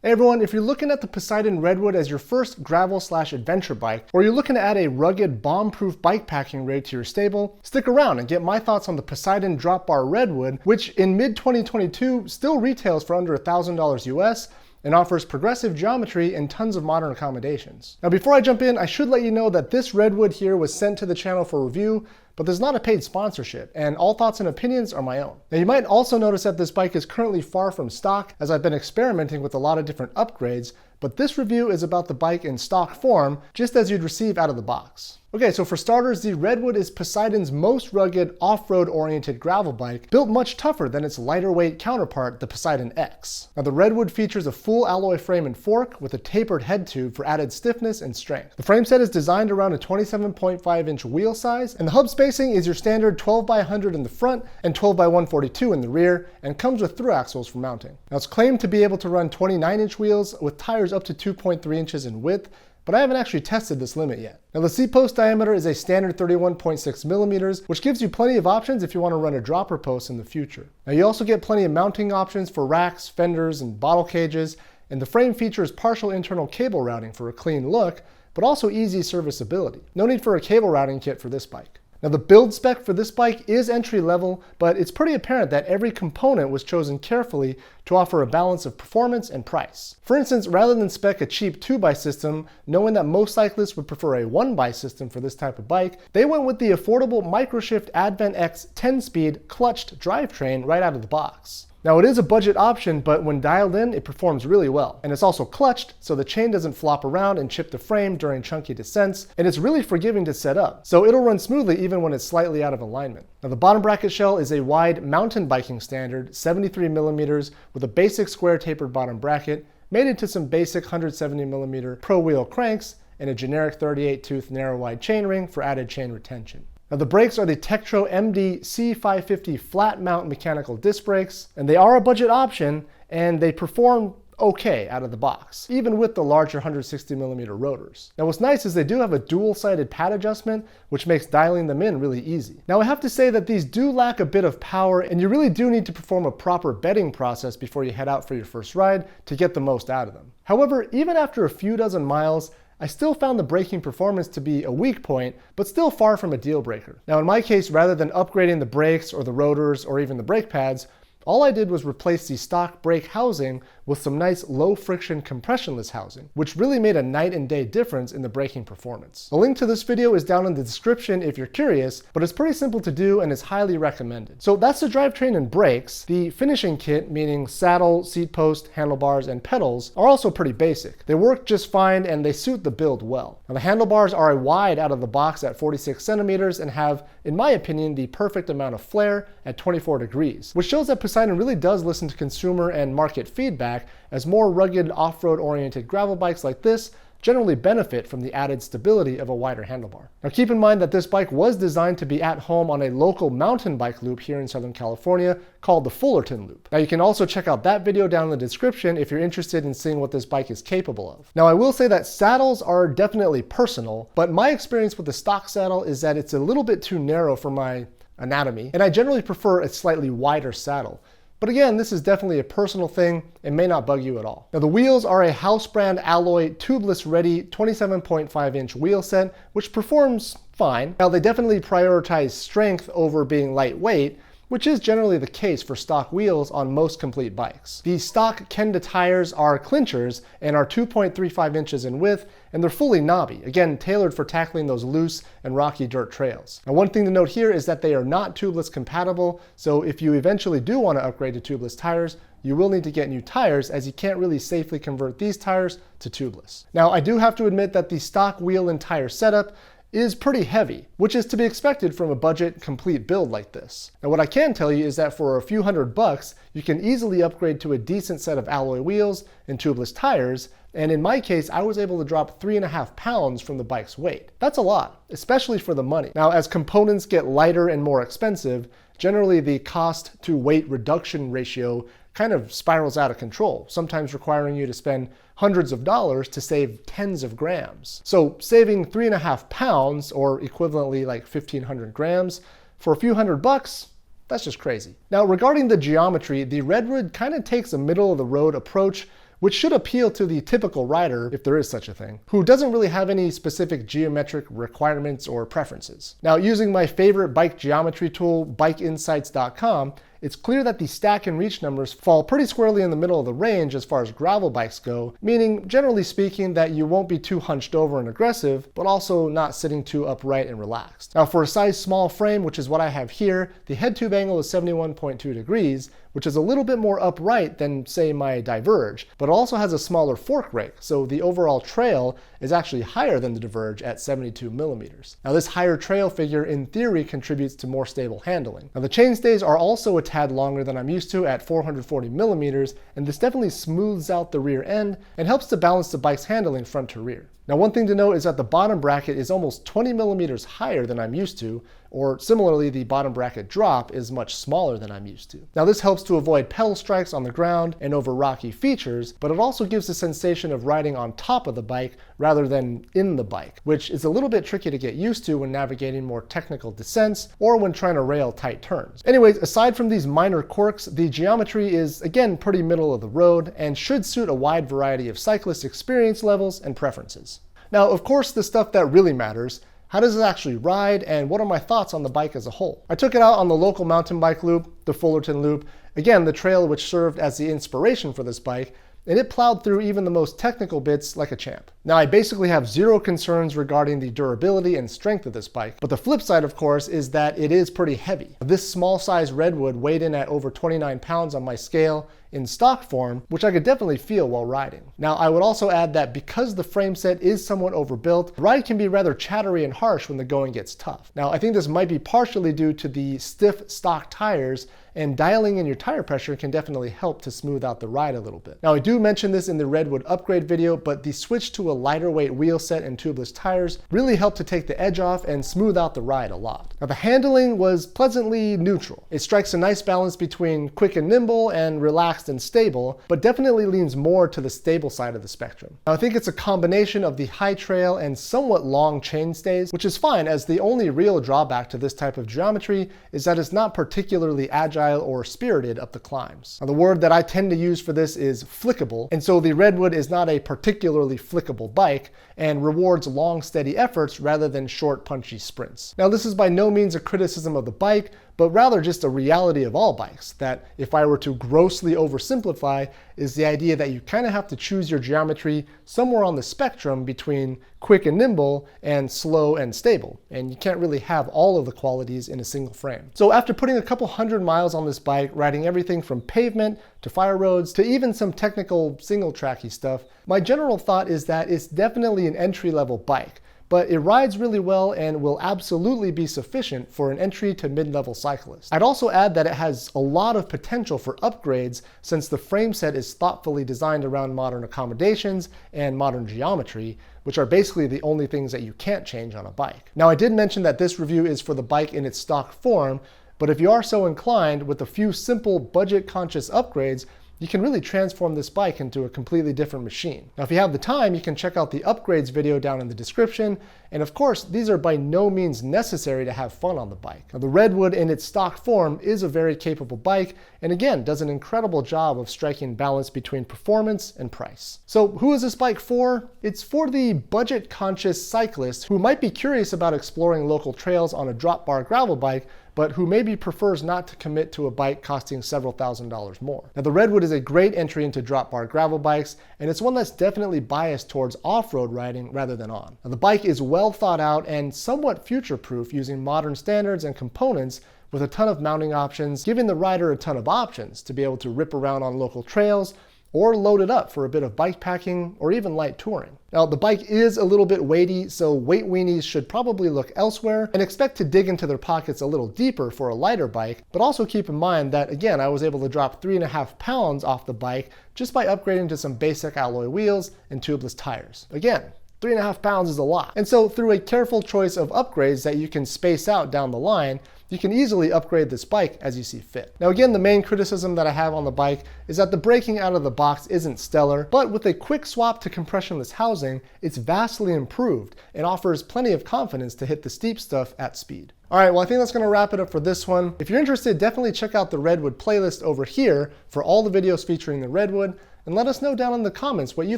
Hey everyone, if you're looking at the Poseidon Redwood as your first gravel/adventure bike, or you're looking to add a rugged, bomb-proof bikepacking rig to your stable, stick around and get my thoughts on the Poseidon Dropbar Redwood, which in mid-2022 still retails for under $1,000 US and offers progressive geometry and tons of modern accommodations. Now before I jump in, I should let you know that this Redwood here was sent to the channel for review, but there's not a paid sponsorship, and all thoughts and opinions are my own. Now you might also notice that this bike is currently far from stock, as I've been experimenting with a lot of different upgrades, but this review is about the bike in stock form, just as you'd receive out of the box. Okay, so for starters, the Redwood is Poseidon's most rugged, off-road oriented gravel bike, built much tougher than its lighter weight counterpart, the Poseidon X. Now the Redwood features a full alloy frame and fork with a tapered head tube for added stiffness and strength. The frame set is designed around a 27.5-inch wheel size, and the hub spacing is your standard 12x100 in the front and 12x142 in the rear, and comes with through axles for mounting. Now it's claimed to be able to run 29-inch wheels with tires up to 2.3 inches in width, but I haven't actually tested this limit yet. Now the seat post diameter is a standard 31.6 millimeters, which gives you plenty of options if you want to run a dropper post in the future. Now you also get plenty of mounting options for racks, fenders, and bottle cages, and the frame features partial internal cable routing for a clean look, but also easy serviceability. No need for a cable routing kit for this bike. Now the build spec for this bike is entry level, but it's pretty apparent that every component was chosen carefully to offer a balance of performance and price. For instance, rather than spec a cheap 2x system, knowing that most cyclists would prefer a 1x system for this type of bike, they went with the affordable Microshift Advent X 10-speed clutched drivetrain right out of the box. Now it is a budget option, but when dialed in, it performs really well. And it's also clutched, so the chain doesn't flop around and chip the frame during chunky descents, and it's really forgiving to set up, so it'll run smoothly even when it's slightly out of alignment. Now the bottom bracket shell is a wide mountain biking standard, 73 millimeters, with a basic square tapered bottom bracket, made into some basic 170 millimeter pro wheel cranks, and a generic 38 tooth narrow wide chainring for added chain retention. Now the brakes are the Tektro MD C550 flat mount mechanical disc brakes, and they are a budget option, and they perform okay out of the box, even with the larger 160 millimeter rotors. Now what's nice is they do have a dual-sided pad adjustment, which makes dialing them in really easy. Now I have to say that these do lack a bit of power, and you really do need to perform a proper bedding process before you head out for your first ride to get the most out of them. However, even after a few dozen miles, I still found the braking performance to be a weak point, but still far from a deal breaker. Now in my case, rather than upgrading the brakes or the rotors or even the brake pads, all I did was replace the stock brake housing with some nice low friction compressionless housing, which really made a night and day difference in the braking performance. The link to this video is down in the description if you're curious, but it's pretty simple to do and is highly recommended. So that's the drivetrain and brakes. The finishing kit, meaning saddle, seat post, handlebars, and pedals, are also pretty basic. They work just fine and they suit the build well. Now the handlebars are a wide out of the box at 46 centimeters and have, in my opinion, the perfect amount of flare at 24 degrees, which shows that Poseidon really does listen to consumer and market feedback, as more rugged off-road oriented gravel bikes like this generally benefit from the added stability of a wider handlebar. Now keep in mind that this bike was designed to be at home on a local mountain bike loop here in Southern California called the Fullerton Loop. Now you can also check out that video down in the description if you're interested in seeing what this bike is capable of. Now I will say that saddles are definitely personal, but my experience with the stock saddle is that it's a little bit too narrow for my anatomy, and I generally prefer a slightly wider saddle. But again, this is definitely a personal thing and may not bug you at all. Now the wheels are a house brand alloy tubeless ready 27.5-inch wheel set, which performs fine. Now they definitely prioritize strength over being lightweight, which is generally the case for stock wheels on most complete bikes. The stock Kenda tires are clinchers and are 2.35 inches in width, and they're fully knobby, again tailored for tackling those loose and rocky dirt trails. Now one thing to note here is that they are not tubeless compatible, so if you eventually do want to upgrade to tubeless tires, you will need to get new tires, as you can't really safely convert these tires to tubeless. Now I do have to admit that the stock wheel and tire setup is pretty heavy, which is to be expected from a budget complete build like this. Now what I can tell you is that for a few $100, you can easily upgrade to a decent set of alloy wheels and tubeless tires, and in my case I was able to drop 3.5 pounds from the bike's weight. That's a lot, especially for the money. Now as components get lighter and more expensive, generally the cost to weight reduction ratio kind of spirals out of control, sometimes requiring you to spend hundreds of dollars to save tens of grams. So saving 3.5 pounds, or equivalently like 1,500 grams, for a few $100, that's just crazy. Now regarding the geometry, the Redwood kind of takes a middle of the road approach which should appeal to the typical rider, if there is such a thing, who doesn't really have any specific geometric requirements or preferences. Now, using my favorite bike geometry tool, bikeinsights.com, it's clear that the stack and reach numbers fall pretty squarely in the middle of the range as far as gravel bikes go, meaning, generally speaking, that you won't be too hunched over and aggressive, but also not sitting too upright and relaxed. Now, for a size small frame, which is what I have here, the head tube angle is 71.2 degrees, which is a little bit more upright than, say, my Diverge, but it also has a smaller fork rake, so the overall trail is actually higher than the Diverge at 72 millimeters. Now, this higher trail figure, in theory, contributes to more stable handling. Now, the chainstays are also a tad longer than I'm used to at 440 millimeters, and this definitely smooths out the rear end and helps to balance the bike's handling front to rear. Now, one thing to note is that the bottom bracket is almost 20 millimeters higher than I'm used to, or similarly, the bottom bracket drop is much smaller than I'm used to. Now, this helps to avoid pedal strikes on the ground and over rocky features, but it also gives the sensation of riding on top of the bike rather than in the bike, which is a little bit tricky to get used to when navigating more technical descents or when trying to rail tight turns. Anyways, aside from these minor quirks, the geometry is, again, pretty middle of the road and should suit a wide variety of cyclist experience levels and preferences. Now, of course, the stuff that really matters: how does it actually ride, and what are my thoughts on the bike as a whole? I took it out on the local mountain bike loop, the Fullerton Loop, again, the trail which served as the inspiration for this bike, and it plowed through even the most technical bits like a champ. Now, I basically have zero concerns regarding the durability and strength of this bike, but the flip side, of course, is that it is pretty heavy. This small size Redwood weighed in at over 29 pounds on my scale in stock form, which I could definitely feel while riding. Now, I would also add that because the frame set is somewhat overbuilt, the ride can be rather chattery and harsh when the going gets tough. Now, I think this might be partially due to the stiff stock tires, and dialing in your tire pressure can definitely help to smooth out the ride a little bit. Now, I do mention this in the Redwood upgrade video, but the switch to a lighter weight wheel set and tubeless tires really helped to take the edge off and smooth out the ride a lot. Now, the handling was pleasantly neutral. It strikes a nice balance between quick and nimble and relaxed and stable, but definitely leans more to the stable side of the spectrum. Now, I think it's a combination of the high trail and somewhat long chainstays, which is fine, as the only real drawback to this type of geometry is that it's not particularly agile or spirited up the climbs. Now, the word that I tend to use for this is flickable, and so the Redwood is not a particularly flickable bike and rewards long, steady efforts rather than short, punchy sprints. Now, this is by no means a criticism of the bike, but rather just a reality of all bikes, that if I were to grossly oversimplify, is the idea that you kind of have to choose your geometry somewhere on the spectrum between quick and nimble and slow and stable, and you can't really have all of the qualities in a single frame. So after putting a couple hundred miles on this bike, riding everything from pavement to fire roads to even some technical single tracky stuff, my general thought is that it's definitely an entry-level bike, but it rides really well and will absolutely be sufficient for an entry to mid-level cyclist. I'd also add that it has a lot of potential for upgrades, since the frame set is thoughtfully designed around modern accommodations and modern geometry, which are basically the only things that you can't change on a bike. Now, I did mention that this review is for the bike in its stock form, but if you are so inclined, with a few simple budget-conscious upgrades, you can really transform this bike into a completely different machine. Now, if you have the time, you can check out the upgrades video down in the description, and of course, these are by no means necessary to have fun on the bike. Now, the Redwood in its stock form is a very capable bike, and again, does an incredible job of striking balance between performance and price. So who is this bike for? It's for the budget-conscious cyclist who might be curious about exploring local trails on a drop bar gravel bike, but who maybe prefers not to commit to a bike costing several $1,000s more. Now, the Redwood is a great entry into drop bar gravel bikes, and it's one that's definitely biased towards off-road riding rather than on. Now, the bike is well thought out and somewhat future-proof, using modern standards and components with a ton of mounting options, giving the rider a ton of options to be able to rip around on local trails or load it up for a bit of bike packing or even light touring. Now, the bike is a little bit weighty, so weight weenies should probably look elsewhere and expect to dig into their pockets a little deeper for a lighter bike, but also keep in mind that, again, I was able to drop 3.5 pounds off the bike just by upgrading to some basic alloy wheels and tubeless tires. Again, 3.5 pounds is a lot. And so through a careful choice of upgrades that you can space out down the line, you can easily upgrade this bike as you see fit. Now, again, the main criticism that I have on the bike is that the braking out of the box isn't stellar, but with a quick swap to compressionless housing, it's vastly improved and offers plenty of confidence to hit the steep stuff at speed. All right, well, I think that's gonna wrap it up for this one. If you're interested, definitely check out the Redwood playlist over here for all the videos featuring the Redwood. and let us know down in the comments what you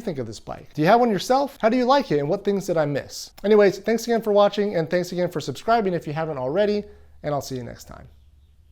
think of this bike. Do you have one yourself? How do you like it, and what things did I miss? Anyways, thanks again for watching, and thanks again for subscribing if you haven't already, and I'll see you next time.